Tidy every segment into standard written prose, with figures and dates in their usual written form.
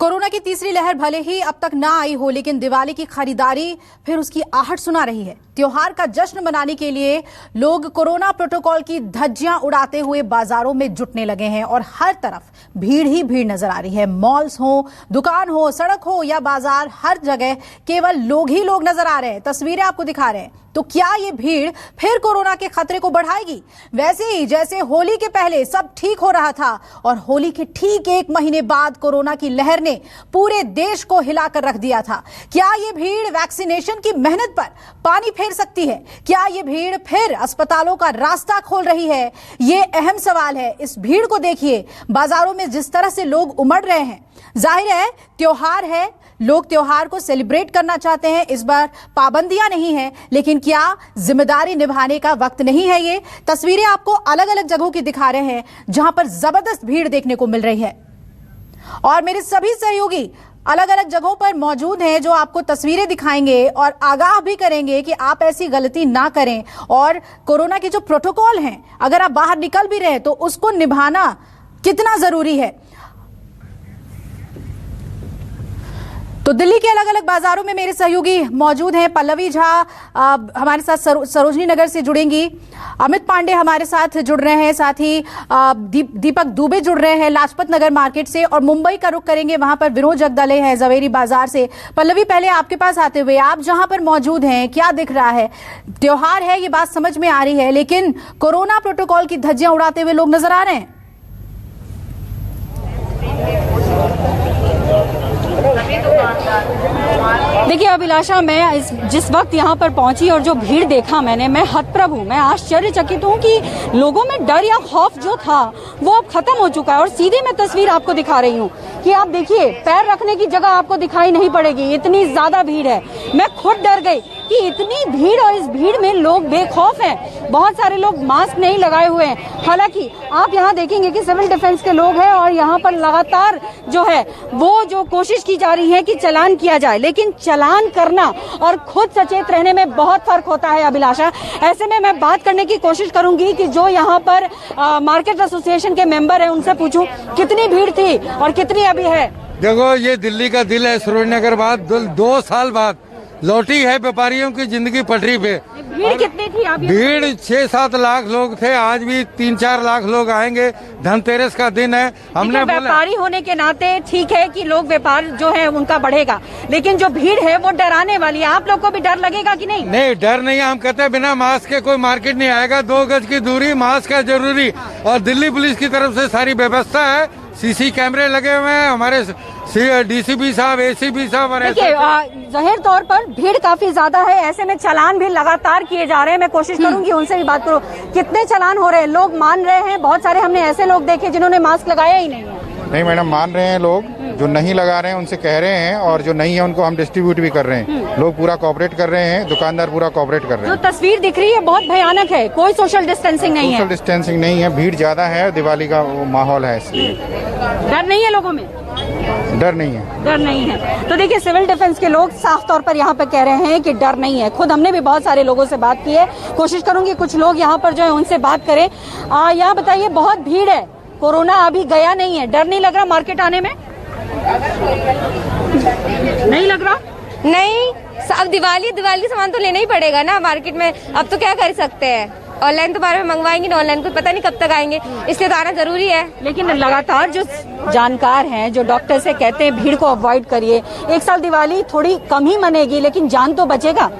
Corona की तीसरी लहर भले ही अब तक ना आई हो, लेकिन दिवाली की खरीदारी फिर उसकी आहट सुना रही है। त्योहार का जश्न मनाने के लिए लोग कोरोना प्रोटोकॉल की धज्जियां उड़ाते हुए बाजारों में जुटने लगे हैं और हर तरफ भीड़ ही भीड़ नजर आ रही है। मॉल्स हो, दुकान हो, सड़क हो या बाजार, हर जगह केवल लोग ही लोग नजर आ रहे हैं। तस्वीरें आपको दिखा रहे हैं। तो क्या ये भीड़ फिर कोरोना के खतरे को बढ़ाएगी? वैसे ही जैसे होली के पहले सब ठीक हो रहा था और होली के ठीक एक महीने बाद कोरोना की लहर ने पूरे देश को हिलाकर रख दिया था, क्या ये भीड़ वैक्सीनेशन की मेहनत पर पानी फेर सकती है? क्या ये भीड़ फिर अस्पतालों का रास्ता खोल रही है? ये अहम सवाल है। इस भीड़ को देखिए, बाजारों में जिस तरह से लोग उमड़ रहे हैं। जाहिर है त्योहार है, लोग त्योहार को सेलिब्रेट करना चाहते हैं। इस बार पाबंदियां नहीं है, लेकिन क्या जिम्मेदारी निभाने का वक्त नहीं है? ये तस्वीरें आपको अलग अलग जगहों की दिखा रहे हैं जहां पर जबरदस्त भीड़ देखने को मिल रही है और मेरे सभी सहयोगी अलग अलग जगहों पर मौजूद हैं जो आपको तस्वीरें दिखाएंगे और आगाह भी करेंगे कि आप ऐसी गलती ना करें। और कोरोना के जो प्रोटोकॉल हैं, अगर आप बाहर निकल भी रहे तो उसको निभाना कितना जरूरी है। तो दिल्ली के अलग अलग बाजारों में मेरे सहयोगी मौजूद हैं। पल्लवी झा हमारे साथ सरोजनी नगर से जुड़ेंगी, अमित पांडे हमारे साथ जुड़ रहे हैं, साथ ही दीपक दुबे जुड़ रहे हैं लाजपत नगर मार्केट से, और मुंबई का रुख करेंगे, वहां पर विनोद जगदले हैं जवेरी बाजार से। पल्लवी, पहले आपके पास आते हुए, आप जहां पर मौजूद हैं क्या दिख रहा है? त्योहार है, ये बात समझ में आ रही है, लेकिन कोरोना प्रोटोकॉल की धज्जियां उड़ाते हुए लोग नजर आ रहे हैं। देखिए अभिलाषा, मैं जिस वक्त यहाँ पर पहुंची और जो भीड़ देखा मैंने, मैं हतप्रभ हूँ। मैं आश्चर्यचकित हूँ कि लोगों में डर या खौफ जो था वो अब खत्म हो चुका है। और सीधी मैं तस्वीर आपको दिखा रही हूँ कि आप देखिए, पैर रखने की जगह आपको दिखाई नहीं पड़ेगी, इतनी ज्यादा भीड़ है। मैं खुद डर गई कि इतनी भीड़, और इस भीड़ में लोग बेखौफ हैं। बहुत सारे लोग मास्क नहीं लगाए हुए हैं। हालांकि आप यहाँ देखेंगे कि सिविल डिफेंस के लोग हैं और यहाँ पर लगातार जो है वो जो कोशिश की जा रही है कि चालान किया जाए, लेकिन चालान करना और खुद सचेत रहने में बहुत फर्क होता है अभिलाषा। ऐसे में मैं बात करने की कोशिश करूंगी कि जो यहाँ पर मार्केट एसोसिएशन के मेंबर हैं उनसे पूछूं कितनी भीड़ थी और कितनी अभी है। देखो, ये दिल्ली का दिल है। सरोजनी नगर बाद 2 साल बाद लौटी है व्यापारियों की जिंदगी पटरी पे। भीड़ कितनी थी? आप भीड़ 6-7 लाख लोग थे। आज भी 3-4 लाख लोग आएंगे। धनतेरस का दिन है। हमने व्यापारी होने के नाते ठीक है कि लोग व्यापार जो है उनका बढ़ेगा, लेकिन जो भीड़ है वो डराने वाली है। आप लोग को भी डर लगेगा कि नहीं? नहीं, डर नहीं है। हम कहते हैं बिना मास्क के कोई मार्केट नहीं आएगा। 2 गज की दूरी, मास्क है जरूरी। और दिल्ली पुलिस की तरफ से सारी व्यवस्था है। सीसी कैमरे लगे हुए हैं। हमारे डीसीपी साहब, एसीपी साहब। देखिए, जाहिर तौर पर भीड़ काफी ज्यादा है। ऐसे में चालान भी लगातार किए जा रहे हैं। मैं कोशिश करूंगी उनसे भी बात करूं, कितने चालान हो रहे हैं? लोग मान रहे हैं? बहुत सारे हमने ऐसे लोग देखे जिन्होंने मास्क लगाया ही नहीं है। नहीं मैडम, मान रहे हैं लोग। जो नहीं लगा रहे हैं उनसे कह रहे हैं, और जो नहीं है उनको हम डिस्ट्रीब्यूट भी कर रहे हैं। लोग पूरा कोऑपरेट कर रहे हैं, दुकानदार पूरा कोऑपरेट कर रहे हैं। जो तस्वीर दिख रही है बहुत भयानक है। कोई सोशल डिस्टेंसिंग नहीं है। सोशल डिस्टेंसिंग नहीं है, भीड़ ज्यादा है, दिवाली का वो माहौल है, इसलिए डर नहीं है लोगों में। डर नहीं है, डर नहीं है। तो देखिए, सिविल डिफेंस के लोग साफ तौर पर यहाँ पे कह रहे हैं कि डर नहीं है। खुद हमने भी बहुत सारे लोगों से बात की है। कोशिश करूंगी कुछ लोग यहाँ पर जो है उनसे बात करें। यहाँ बताइए, बहुत भीड़ है, कोरोना अभी गया नहीं है, डर नहीं लग रहा मार्केट आने में? नहीं लग रहा? नहीं, अब दिवाली सामान तो लेना ही पड़ेगा ना मार्केट में। अब तो क्या कर सकते हैं, ऑनलाइन तो बार में मंगवाएंगे ना, ऑनलाइन को पता नहीं कब तक आएंगे, इसलिए तो आना जरूरी है। लेकिन लगातार जो जानकार हैं, जो डॉक्टर से कहते हैं भीड़ को अवॉइड करिए, एक साल दिवाली थोड़ी कम ही मनेगी लेकिन जान तो बचेगा।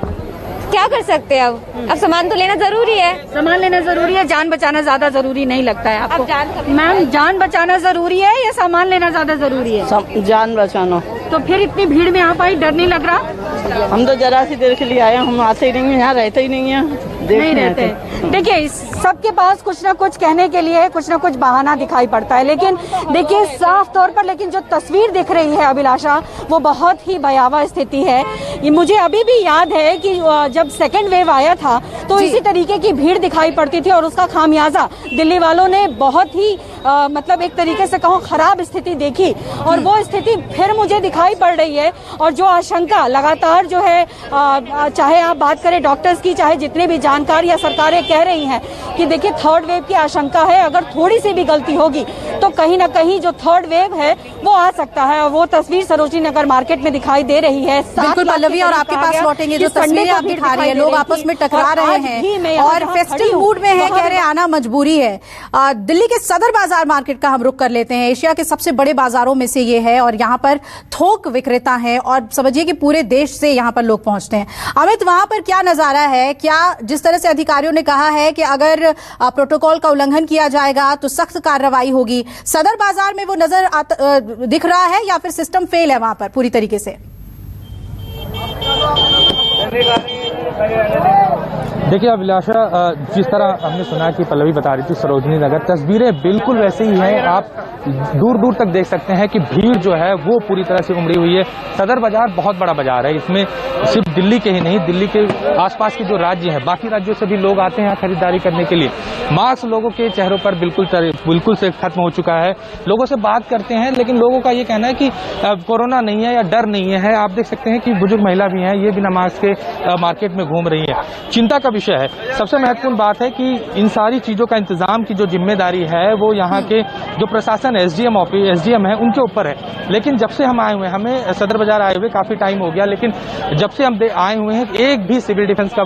क्या कर सकते हैं? अब सामान तो लेना जरूरी है। सामान लेना जरूरी है, जान बचाना ज्यादा जरूरी नहीं लगता है आपको? मैम, जान बचाना जरूरी है या सामान लेना ज्यादा जरूरी है? जान बचाना। तो फिर इतनी भीड़ में आप आई, डर नहीं लग रहा? हम तो जरा सी देर के लिए आए, हम आते ही नहीं है, यहाँ रहते ही नहीं है, नहीं रहते। देखिए, सबके पास कुछ ना कुछ कहने के लिए कुछ ना कुछ बहाना दिखाई पड़ता है, लेकिन देखिए साफ तौर पर, लेकिन जो तस्वीर दिख रही है अभिलाषा, वो बहुत ही भयावह स्थिति है। ये मुझे अभी भी याद है कि जब सेकेंड वेव आया था तो इसी तरीके की भीड़ दिखाई पड़ती थी और उसका खामियाजा दिल्ली वालों ने बहुत ही मतलब एक तरीके से कहूँ खराब स्थिति देखी, और वो स्थिति फिर मुझे दिखाई पड़ रही है। और जो आशंका लगातार जो है, चाहे आप बात करें डॉक्टर्स की, चाहे जितने भी जानकार या सरकारें कह रही हैं कि देखिए थर्ड वेव की आशंका है, अगर थोड़ी सी भी गलती होगी तो कहीं ना कहीं जो थर्ड वेव है वो आ सकता है। और वो तस्वीर सरोजिनी नगर मार्केट में दिखाई दे रही है। बिल्कुल पल्लवी, और आपके पास लौटेंगे, जो तस्वीरें आप दिखा रही है, लोग आपस में टकरा रहे हैं और फेस्टिव मूड में है, कह रहे आना मजबूरी है। दिल्ली के सदर बाजार मार्केट का हम रुख कर लेते हैं। एशिया के सबसे बड़े बाजारों में से ये है और यहाँ पर थोक विक्रेता है और समझिए कि पूरे देश से यहाँ पर लोग पहुंचते हैं। अमित, वहां पर क्या नजारा है? क्या जिस तरह से अधिकारियों ने कहा है कि अगर प्रोटोकॉल का उल्लंघन किया जाएगा तो सख्त कार्रवाई होगी, सदर बाजार में वो नजर दिख रहा है या फिर सिस्टम फेल है वहां पर पूरी तरीके से? देखिए अभिलाषा, जिस तरह हमने सुना कि पल्लवी बता रही थी सरोजनी नगर, तस्वीरें बिल्कुल वैसे ही हैं। आप दूर दूर तक देख सकते हैं कि भीड़ जो है वो पूरी तरह से उमड़ी हुई है। सदर बाजार बहुत बड़ा बाजार है, इसमें सिर्फ दिल्ली के ही नहीं, दिल्ली के आसपास के जो राज्य हैं, बाकी राज्यों से भी लोग आते हैं यहाँ खरीदारी करने के लिए। मास्क लोगों के चेहरों पर बिल्कुल से खत्म हो चुका है। लोगों से बात करते हैं लेकिन लोगों का ये कहना है कि कोरोना नहीं है या डर नहीं है। आप देख सकते हैं कि बुजुर्ग महिला भी हैं, ये बिना मास्क के मार्केट में घूम रही है। चिंता का विषय है। सबसे महत्वपूर्ण बात है कि इन सारी चीजों का इंतजाम की जो जिम्मेदारी है वो यहाँ के जो प्रशासन एसडीएम है उनके ऊपर है। लेकिन जब से हम आए हुए हैं, हमें सदर बाजार आए हुए काफी टाइम हो गया, लेकिन जब से हम आए हुए हैं एक भी सिविल डिफेंस का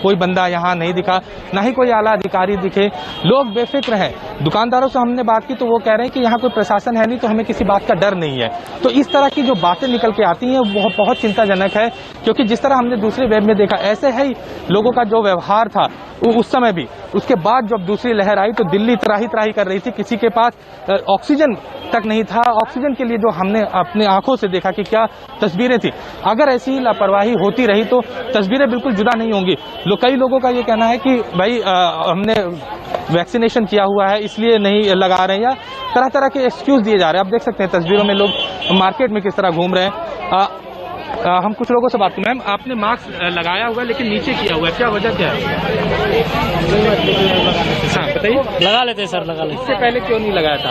कोई बंदा यहाँ नहीं दिखा, ना ही कोई आला अधिकारी दिखे। लोग बेफिक्र हैं। दुकानदारों से हमने बात की तो वो कह रहे हैं कि यहाँ कोई प्रशासन है नहीं तो हमें किसी बात का डर नहीं है। तो इस तरह की जो बातें निकल के आती हैं वो बहुत चिंताजनक है, क्योंकि जिस तरह हमने दूसरे वेब में देखा, ऐसे ही लोगों का जो व्यवहार था उस समय भी, उसके बाद जब दूसरी लहर आई तो दिल्ली त्राही कर रही थी। किसी के पास ऑक्सीजन तक नहीं था। ऑक्सीजन के लिए जो हमने अपने आंखों से देखा कि क्या तस्वीरें थी। अगर ऐसी लापरवाही होती रही तो तस्वीरें बिल्कुल जुदा नहीं होंगी। कई लोगों का ये कहना है कि भाई हमने वैक्सीनेशन किया हुआ है इसलिए नहीं लगा रहे हैं, या तरह तरह के एक्सक्यूज दिए जा रहे हैं। आप देख सकते हैं तस्वीरों में लोग मार्केट में किस तरह घूम रहे हैं। हम कुछ लोगों से बात करें। मैम, आपने मास्क लगाया हुआ है लेकिन नीचे किया हुआ है, क्या वजह क्या है? हाँ बताइए। लगा लेते सर, लगा लेते। इससे पहले क्यों नहीं लगाया था?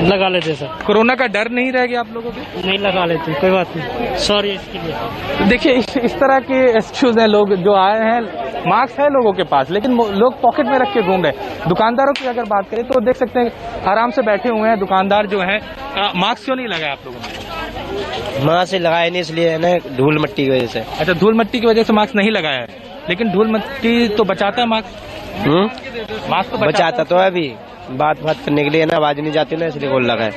लगा लेते सर। कोरोना का डर नहीं रह गया आप लोगों के? नहीं लगा लेते, कोई बात नहीं, सॉरी इसके लिए। देखिए इस तरह के एक्सक्यूज हैं। लोग जो आए हैं, मास्क है लोगों के पास लेकिन लोग पॉकेट में रख के घूम रहे हैं। दुकानदारों की अगर बात करें तो देख सकते हैं आराम से बैठे हुए हैं दुकानदार जो है। मास्क क्यों नहीं लगाया आप लोगों ने? मास्क से लगाया नहीं, इसलिए है ना, धूल मिट्टी की वजह से। अच्छा, धूल मिट्टी की वजह से मास्क नहीं लगाया है, लेकिन धूल मिट्टी तो बचाता है मास्क। मास्क तो बचाता तो है। अभी बात करने के लिए ना आवाज नहीं जाती ना, इसलिए बोल लगा है।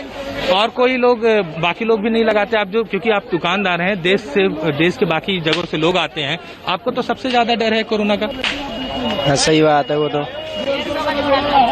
और कोई लोग, बाकी लोग भी नहीं लगाते आप जो, क्योंकि आप दुकानदार हैं, देश के बाकी जगहों से लोग आते हैं, आपको तो सबसे ज्यादा डर है कोरोना का। हाँ, सही बात है वो तो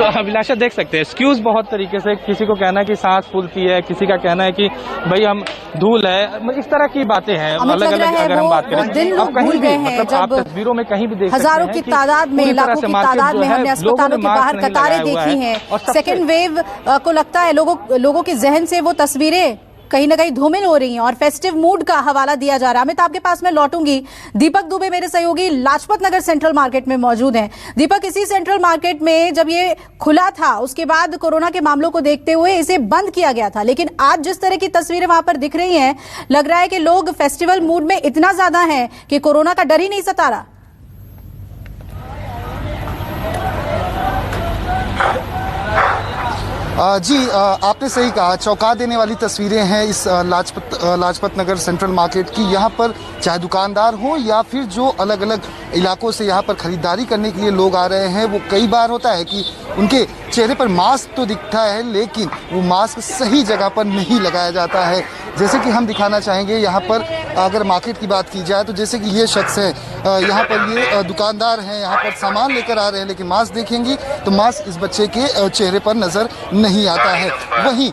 अभिलाषा देख सकते हैं एक्सक्यूज बहुत तरीके से। किसी को कहना है कि सांस फूलती है, किसी का कहना है कि भाई हम धूल है, इस तरह की बातें हैं अलग अलग। अगर हम बात करें अब कहीं भी, मतलब आप तस्वीरों में कहीं भी देख सकते हैं हजारों की तादाद में, लाखों की तादाद में हमने अस्पतालों के बाहर कतारें देखी हैं। सेकेंड वेव को लगता है लोगों के जहन से वो तस्वीरें कहीं ना कहीं धूमिल हो रही हैं और फेस्टिव मूड का हवाला दिया जा रहा है। अमित, आपके पास मैं लौटूंगी। दीपक दुबे मेरे सहयोगी लाजपत नगर सेंट्रल मार्केट में मौजूद हैं। दीपक, इसी सेंट्रल मार्केट में जब ये खुला था उसके बाद कोरोना के मामलों को देखते हुए इसे बंद किया गया था, लेकिन आज जिस तरह की तस्वीरें वहां पर दिख रही हैं, लग रहा है कि लोग फेस्टिवल मूड में इतना ज्यादा हैं कि कोरोना का डर ही नहीं सता रहा। जी, आपने सही कहा, चौंका देने वाली तस्वीरें हैं इस लाजपत नगर सेंट्रल मार्केट की। यहाँ पर चाहे दुकानदार हो या फिर जो अलग अलग इलाकों से यहाँ पर खरीदारी करने के लिए लोग आ रहे हैं, वो कई बार होता है कि उनके चेहरे पर मास्क तो दिखता है लेकिन वो मास्क सही जगह पर नहीं लगाया जाता है। जैसे कि हम दिखाना चाहेंगे यहाँ पर, अगर मार्केट की बात की जाए तो जैसे कि ये शख्स है, यहाँ पर ये दुकानदार हैं, यहाँ पर सामान लेकर आ रहे हैं लेकिन मास्क देखेंगी तो मास्क इस बच्चे के चेहरे पर नजर नहीं आता है। वहीं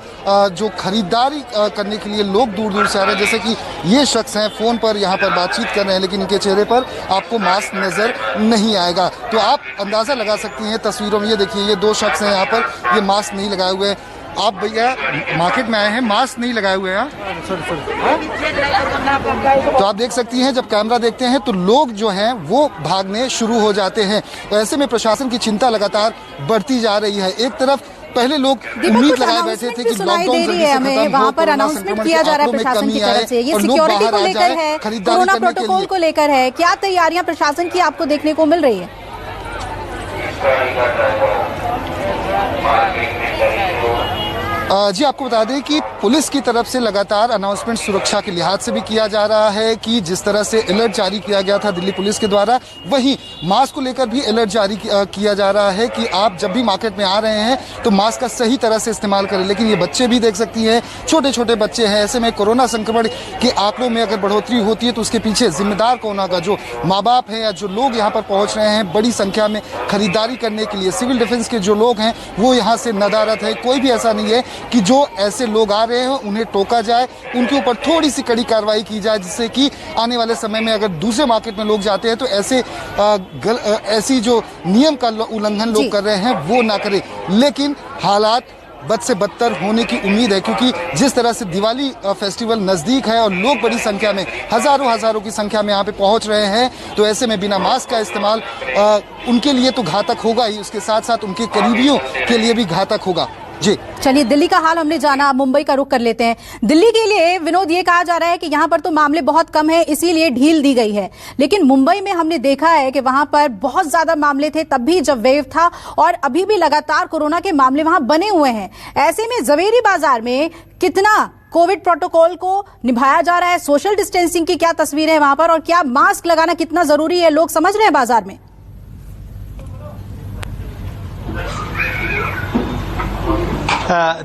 जो खरीदारी करने के लिए लोग दूर दूर से आ रहे हैं, जैसे कि ये शख्स हैं, फ़ोन पर यहाँ पर बातचीत कर रहे हैं लेकिन इनके चेहरे पर आपको मास्क नज़र नहीं आएगा। तो आप अंदाज़ा लगा सकती हैं तस्वीरों में। ये देखिए, ये दो शख्स हैं यहाँ पर, ये मास्क नहीं लगाए हुए हैं। आप भैया मार्केट में आए हैं, मास्क नहीं लगाए हुए हैं। तो आप देख सकती हैं जब कैमरा देखते हैं तो लोग जो हैं वो भागने शुरू हो जाते हैं। तो ऐसे में प्रशासन की चिंता लगातार बढ़ती जा रही है। एक तरफ पहले लोग उम्मीद लगाए बैठे थे कि सुनाई दे रही है हमें, वहाँ पर अनाउंसमेंट किया जा रहा है प्रशासन की तरफ से, ये सिक्योरिटी को लेकर है, कोरोना प्रोटोकॉल को लेकर है, क्या तैयारियां प्रशासन की आपको देखने को मिल रही है? जी आपको बता दें कि पुलिस की तरफ से लगातार अनाउंसमेंट सुरक्षा के लिहाज से भी किया जा रहा है कि जिस तरह से अलर्ट जारी किया गया था दिल्ली पुलिस के द्वारा, वहीं मास्क को लेकर भी अलर्ट जारी किया जा रहा है कि आप जब भी मार्केट में आ रहे हैं तो मास्क का सही तरह से इस्तेमाल करें। लेकिन ये बच्चे भी देख सकती हैं, छोटे छोटे बच्चे हैं, ऐसे में कोरोना संक्रमण के आंकड़ों में अगर बढ़ोतरी होती है तो उसके पीछे जिम्मेदार कौन होगा? जो माँ बाप हैं या जो लोग यहाँ पर पहुँच रहे हैं बड़ी संख्या में खरीदारी करने के लिए, सिविल डिफेंस के जो लोग हैं वो यहाँ से नदारत है। कोई भी ऐसा नहीं है कि जो ऐसे लोग आ रहे हैं उन्हें टोका जाए, उनके ऊपर थोड़ी सी कड़ी कार्रवाई की जाए, जिससे कि आने वाले समय में अगर दूसरे मार्केट में लोग जाते हैं तो ऐसी जो नियम का उल्लंघन लोग कर रहे हैं वो ना करें। लेकिन हालात बद से बदतर होने की उम्मीद है, क्योंकि जिस तरह से दिवाली फेस्टिवल नज़दीक है और लोग बड़ी संख्या में हजारों की संख्या में यहाँ पे पहुँच रहे हैं, तो ऐसे में बिना मास्क का इस्तेमाल उनके लिए तो घातक होगा ही, उसके साथ साथ उनके करीबियों के लिए भी घातक होगा। जी चलिए, दिल्ली का हाल हमने जाना, अब मुंबई का रुख कर लेते हैं। दिल्ली के लिए विनोद ये कहा जा रहा है कि यहाँ पर तो मामले बहुत कम है, इसीलिए ढील दी गई है, लेकिन मुंबई में हमने देखा है कि वहां पर बहुत ज्यादा मामले थे तब भी जब वेव था, और अभी भी लगातार कोरोना के मामले वहां बने हुए हैं। ऐसे में जवेरी बाजार में कितना कोविड प्रोटोकॉल को निभाया जा रहा है, सोशल डिस्टेंसिंग की क्या तस्वीर है वहां पर, और क्या मास्क लगाना कितना जरूरी है, लोग समझ रहे हैं बाजार में?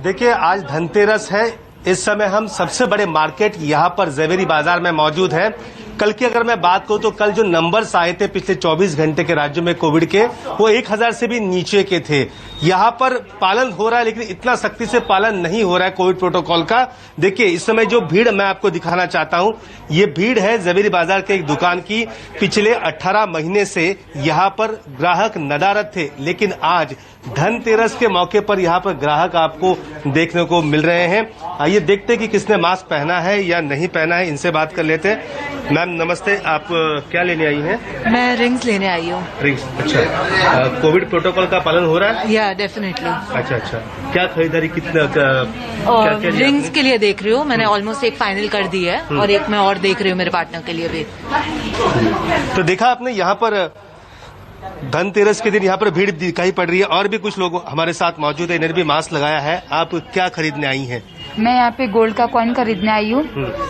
देखिए, आज धनतेरस है, इस समय हम सबसे बड़े मार्केट यहाँ पर जवेरी बाजार में मौजूद है। कल की अगर मैं बात करूं तो कल जो नंबर्स आए थे पिछले 24 घंटे के राज्यों में कोविड के, वो 1000 से भी नीचे के थे। यहाँ पर पालन हो रहा है, लेकिन इतना सख्ती से पालन नहीं हो रहा है कोविड प्रोटोकॉल का। देखिए, इस समय जो भीड़ मैं आपको दिखाना चाहता हूँ, ये भीड़ है जवेरी बाजार के एक दुकान की। पिछले 18 महीने से यहाँ पर ग्राहक नदारत थे, लेकिन आज धनतेरस के मौके पर यहाँ पर ग्राहक आपको देखने को मिल रहे हैं। आइए देखते हैं कि किसने मास्क पहना है या नहीं पहना है, इनसे बात कर लेते हैं। मैम नमस्ते, आप क्या लेने आई हैं? मैं रिंग्स लेने आई हूँ। रिंग्स, अच्छा। कोविड प्रोटोकॉल का पालन हो रहा है? या डेफिनेटली। अच्छा, क्या खरीदारी, कितना क्या रिंग्स के लिए देख रही हूँ, मैंने ऑलमोस्ट एक फाइनल कर दी है, और एक मैं और देख रही हूँ मेरे पार्टनर के लिए भी। तो देखा आपने, यहाँ पर धनतेरस के दिन यहाँ पर भीड़ दिखाई पड़ रही है, और भी कुछ लोग हमारे साथ मौजूद है, इन्होंने भी मास्क लगाया है। आप क्या खरीदने आई हैं? मैं यहाँ पे गोल्ड का कॉइन खरीदने आई हूँ।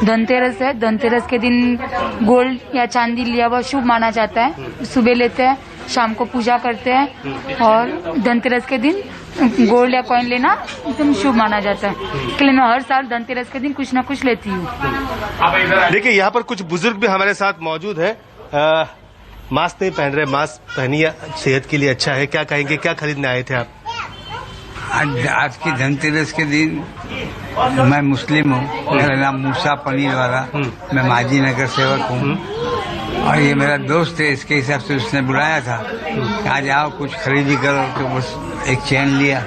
धनतेरस है, धनतेरस के दिन गोल्ड या चांदी लिया हुआ शुभ माना जाता है। सुबह लेते हैं, शाम को पूजा करते हैं, और धनतेरस के दिन गोल्ड या कॉइन लेना एकदम शुभ माना जाता है। इसके लिए मैं हर साल धनतेरस के दिन कुछ न कुछ लेती हूँ। देखिए, यहाँ पर कुछ बुजुर्ग भी हमारे साथ मौजूद है, मास्क नहीं पहन रहे। मास्क पहनिए, सेहत के लिए अच्छा है। क्या कहेंगे, क्या खरीदने आए थे आप? आज की धनतेरस के दिन मैं मुस्लिम हूँ, मेरा नाम मूसा पनीर वाला, मैं माजी नगर सेवक हूँ, और ये मेरा दोस्त है, इसके हिसाब से उसने बुलाया था कि आज आओ कुछ खरीदी करो, तो बस एक चैन लिया।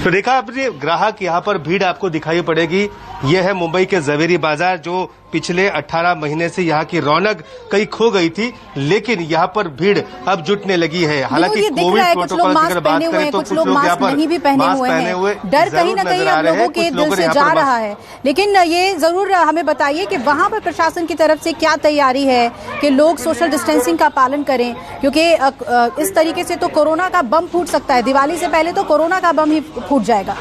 तो देखा आपने, ग्राहक यहाँ पर भीड़ आपको दिखाई पड़ेगी। यह है मुंबई के जवेरी बाजार, जो पिछले 18 महीने से यहाँ की रौनक कहीं खो गई थी, लेकिन यहाँ पर भीड़ अब जुटने लगी है। हालांकि कोविड प्रोटोकॉल की अगर बात करें तो कुछ लोग यहाँ पर नहीं भी पहने हुए हैं। डर कहीं न कहीं हम लोगों के दिल से जा रहा है। लेकिन ये जरूर हमें बताइए कि वहाँ पर प्रशासन की तरफ से क्या तैयारी है कि लोग सोशल डिस्टेंसिंग का पालन करें, क्योंकि इस तरीके से तो कोरोना का बम फूट सकता है। दिवाली से पहले तो कोरोना का बम ही फूट जाएगा।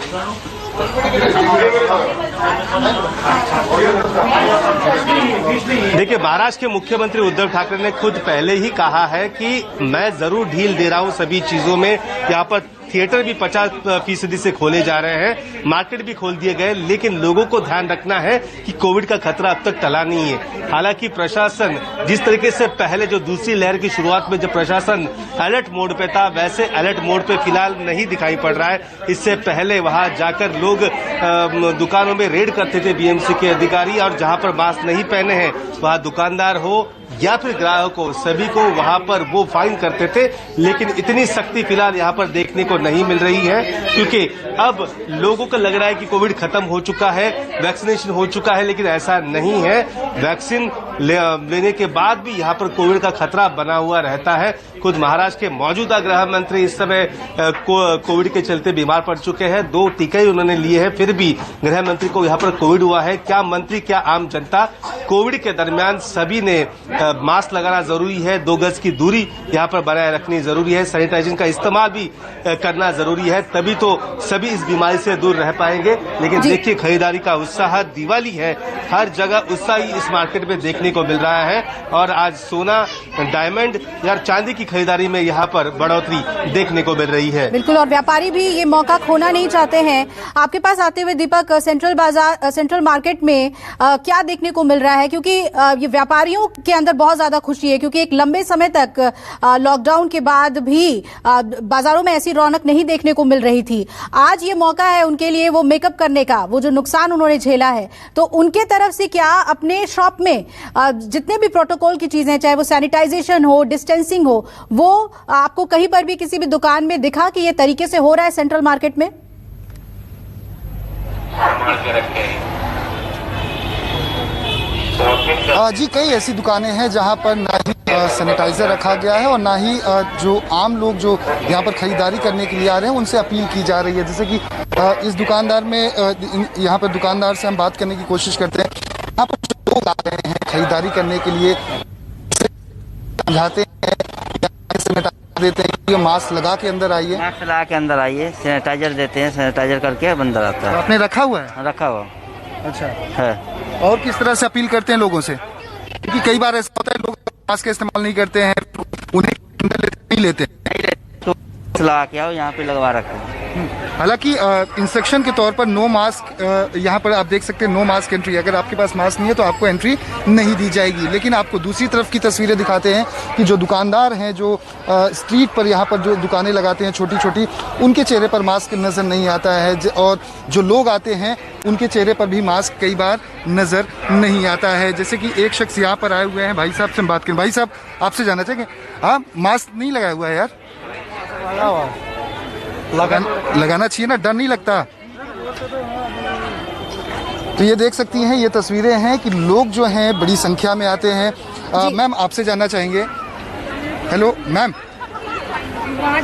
देखिए, महाराष्ट्र के मुख्यमंत्री उद्धव ठाकरे ने खुद पहले ही कहा है कि मैं जरूर ढील दे रहा हूं सभी चीजों में। यहाँ पर थिएटर भी 50% से खोले जा रहे हैं, मार्केट भी खोल दिए गए, लेकिन लोगों को ध्यान रखना है कि कोविड का खतरा अब तक टला नहीं है। हालांकि प्रशासन जिस तरीके से पहले जो दूसरी लहर की शुरुआत में जब प्रशासन अलर्ट मोड पे था, वैसे अलर्ट मोड पे फिलहाल नहीं दिखाई पड़ रहा है। इससे पहले वहां जाकर लोग दुकानों में रेड करते थे बीएमसी के अधिकारी, और जहां पर मास्क नहीं पहने हैं वहां दुकानदार हो या फिर ग्राहकों, सभी को वहां पर वो फाइन करते थे। लेकिन इतनी सख्ती फिलहाल यहाँ पर देखने को नहीं मिल रही है, क्योंकि अब लोगों को लग रहा है कि कोविड खत्म हो चुका है, वैक्सीनेशन हो चुका है, लेकिन ऐसा नहीं है। वैक्सीन लेने के बाद भी यहाँ पर कोविड का खतरा बना हुआ रहता है। खुद महाराष्ट्र के मौजूदा गृह मंत्री इस समय कोविड के चलते बीमार पड़ चुके हैं। 2 टीके ही उन्होंने लिए हैं, फिर भी गृह मंत्री को यहाँ पर कोविड हुआ है। क्या मंत्री, क्या आम जनता, कोविड के दरमियान सभी ने मास्क लगाना जरूरी है, 2 गज की दूरी यहाँ पर बनाए रखनी जरूरी है, सैनिटाइजर का इस्तेमाल भी करना जरूरी है, तभी तो सभी इस बीमारी से दूर रह पाएंगे। लेकिन देखिए, खरीदारी का उत्साह, दिवाली है, हर जगह उत्साह ही इस मार्केट में देखने को मिल रहा है। और आज सोना, डायमंड या चांदी की खरीदारी में यहाँ पर बढ़ोतरी देखने को मिल रही है। बिल्कुल, और व्यापारी भी ये मौका खोना नहीं चाहते हैं। आपके पास आते हुए दीपक, सेंट्रल मार्केट में क्या देखने को मिल रहा है? क्योंकि ये व्यापारियों के अंदर बहुत ज्यादा खुशी है, क्योंकि एक लंबे समय तक लॉकडाउन के बाद भी बाजारों में ऐसी रौनक नहीं देखने को मिल रही थी। आज ये मौका है उनके लिए वो मेकअप करने का, वो जो नुकसान उन्होंने झेला है, तो उनके तरफ से क्या अपने शॉप में जितने भी प्रोटोकॉल की चीजें, चाहे वो सैनिटाइजेशन हो, डिस्टेंसिंग हो, वो आपको कहीं पर भी किसी भी दुकान में दिखा कि ये तरीके से हो रहा है सेंट्रल मार्केट में? जी, कई ऐसी दुकानें हैं जहां पर ना ही सैनिटाइजर रखा गया है और ना ही जो आम लोग जो यहाँ पर खरीदारी करने के लिए आ रहे हैं उनसे अपील की जा रही है। जैसे कि इस दुकानदार में यहाँ पर दुकानदार से हम बात करने की कोशिश करते हैं। यहाँ पर जो लोग आ रहे हैं खरीदारी करने के लिए, समझाते हैं, सैनिटाइजर देते हैं कि मास्क लगा के अंदर आइए, मास्क लगा के अंदर आइए, सैनिटाइजर देते हैं, सैनिटाइजर करके अंदर आता है। आपने रखा हुआ है? रखा हुआ। अच्छा है। और किस तरह से अपील करते हैं लोगों से? क्योंकि कई बार ऐसा होता है लोग मास्क का इस्तेमाल नहीं करते हैं, उन्हें नहीं लेते तो लगा के आओ, यहाँ पे लगवा रखे हैं। हालांकि इंस्ट्रक्शन के तौर पर नो मास्क, यहाँ पर आप देख सकते हैं नो मास्क एंट्री। अगर आपके पास मास्क नहीं है तो आपको एंट्री नहीं दी जाएगी। लेकिन आपको दूसरी तरफ की तस्वीरें दिखाते हैं कि जो दुकानदार हैं, जो स्ट्रीट पर यहाँ पर जो दुकानें लगाते हैं छोटी छोटी, उनके चेहरे पर मास्क नज़र नहीं आता है। और जो लोग आते हैं उनके चेहरे पर भी मास्क कई बार नज़र नहीं आता है। जैसे कि एक शख्स यहाँ पर आए हुए हैं, भाई साहब से हम बात करें। भाई साहब, आपसे जानना चाहेंगे, हाँ मास्क नहीं लगाया हुआ है यार? लगाना चाहिए ना, डर नहीं लगता? तो ये देख सकती हैं, ये तस्वीरें हैं कि लोग जो हैं बड़ी संख्या में आते हैं। मैम, आपसे जानना चाहेंगे, हेलो मैम,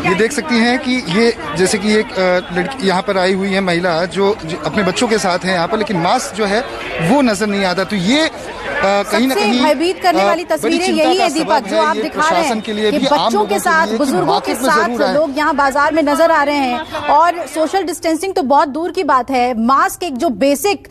ये देख सकती हैं कि ये जैसे कि एक लड़की यहाँ पर आई हुई है, महिला जो अपने बच्चों के साथ है यहाँ पर, लेकिन मास्क जो है वो नजर नहीं आता। तो ये कहीं ना कहीं भयभीत करने वाली तस्वीरें यही है दीपक, जो आप दिखा रहे हैं कि बच्चों के साथ, बुजुर्गों के साथ लोग यहाँ बाजार में नजर आ रहे हैं। और सोशल डिस्टेंसिंग तो बहुत दूर की बात है, मास्क एक जो बेसिक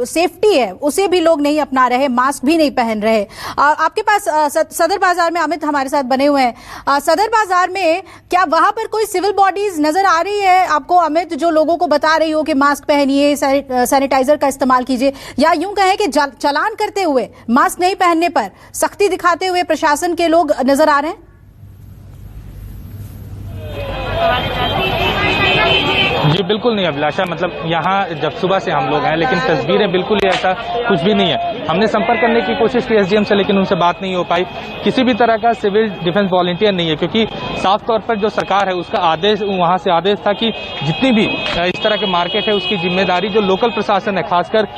सेफ्टी है उसे भी लोग नहीं अपना रहे, मास्क भी नहीं पहन रहे। आपके पास सदर बाजार में अमित हमारे साथ बने हुए हैं। सदर बाजार में क्या वहां पर कोई सिविल बॉडीज नजर आ रही है आपको अमित, जो लोगों को बता रही हो कि मास्क पहनिए, सैनिटाइजर का इस्तेमाल कीजिए, या यूं कहें कि चालान करते हुए मास्क नहीं पहनने पर सख्ती दिखाते हुए प्रशासन के लोग नजर आ रहे हैं? जी बिल्कुल नहीं अभिलाषा, मतलब यहाँ जब सुबह से हम लोग हैं, लेकिन तस्वीरें बिल्कुल ही ऐसा कुछ भी नहीं है। हमने संपर्क करने की कोशिश की एसडीएम से, लेकिन उनसे बात नहीं हो पाई। किसी भी तरह का सिविल डिफेंस वॉलंटियर नहीं है, क्योंकि साफ तौर पर जो सरकार है उसका आदेश, वहाँ से आदेश था कि जितनी भी इस तरह के मार्केट है उसकी जिम्मेदारी जो लोकल प्रशासन है, खासकर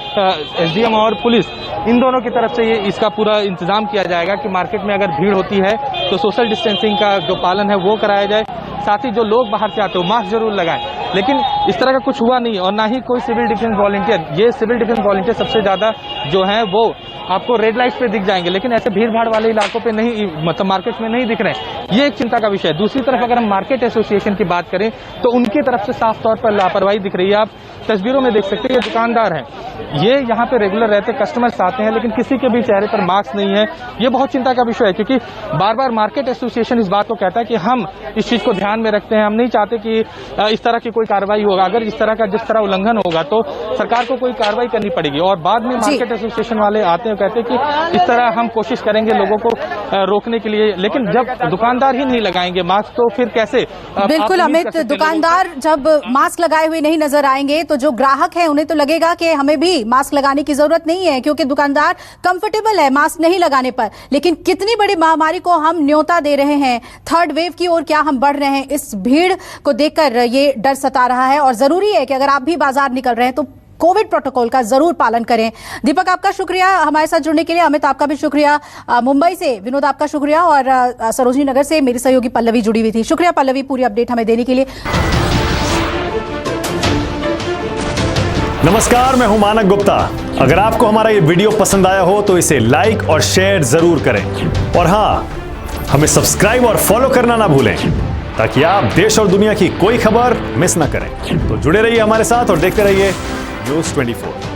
एसडीएम और पुलिस, इन दोनों की तरफ से ये इसका पूरा इंतजाम किया जाएगा कि मार्केट में अगर भीड़ होती है तो सोशल डिस्टेंसिंग का जो पालन है वो कराया जाए, साथ ही जो लोग बाहर से आते हो मास्क जरूर लगाएं। लेकिन इस तरह का कुछ हुआ नहीं, और ना ही कोई सिविल डिफेंस वॉलंटियर। ये सिविल डिफेंस वॉलंटियर सबसे ज्यादा जो है वो आपको रेड लाइट पे दिख जाएंगे, लेकिन ऐसे भीड़ भाड़ वाले इलाकों पे नहीं, मतलब मार्केट में नहीं दिख रहे हैं। ये एक चिंता का विषय है। दूसरी तरफ अगर हम मार्केट एसोसिएशन की बात करें तो उनकी तरफ से साफ तौर पर लापरवाही दिख रही है। आप तस्वीरों में देख सकते हैं, ये दुकानदार हैं, ये यहाँ पे रेगुलर रहते, कस्टमर्स आते हैं, लेकिन किसी के भी चेहरे पर मास्क नहीं है। ये बहुत चिंता का विषय है, क्योंकि बार बार मार्केट एसोसिएशन इस बात को कहता है कि हम इस चीज को ध्यान में रखते हैं, हम नहीं चाहते कि इस तरह की कोई कार्रवाई होगा। अगर इस तरह का जिस तरह उल्लंघन होगा तो सरकार को कोई कार्रवाई करनी पड़ेगी। और बाद में मार्केट एसोसिएशन वाले आते हैं, कहते हैं कि इस तरह हम कोशिश करेंगे लोगों को रोकने के लिए, लेकिन जब दुकानदार ही नहीं लगाएंगे मास्क तो फिर कैसे? बिल्कुल अमित, दुकानदार जब मास्क लगाए हुए नहीं नजर आएंगे तो जो ग्राहक है उन्हें तो लगेगा कि हमें भी मास्क लगाने की जरूरत नहीं है, क्योंकि दुकानदार कंफर्टेबल है मास्क नहीं लगाने पर। लेकिन कितनी बड़ी महामारी को हम न्योता दे रहे हैं, थर्ड वेव की ओर क्या हम बढ़ रहे हैं, इस भीड़ को देखकर ये डर सता रहा है। और जरूरी है कि अगर आप भी बाजार निकल रहे हैं तो कोविड प्रोटोकॉल का जरूर पालन करें। दीपक, आपका शुक्रिया हमारे साथ जुड़ने के लिए। अमित, आपका भी शुक्रिया। मुंबई से विनोद, आपका शुक्रिया। और सरोजनी नगर से मेरी सहयोगी पल्लवी जुड़ी हुई थी। शुक्रिया पल्लवी, पूरी अपडेट हमें देने के लिए। नमस्कार, मैं हूं मानक गुप्ता। अगर आपको हमारा ये वीडियो पसंद आया हो तो इसे लाइक और शेयर जरूर करें। और हाँ, हमें सब्सक्राइब और फॉलो करना ना भूलें ताकि आप देश और दुनिया की कोई खबर मिस ना करें। तो जुड़े रहिए हमारे साथ और देखते रहिए न्यूज़ 24।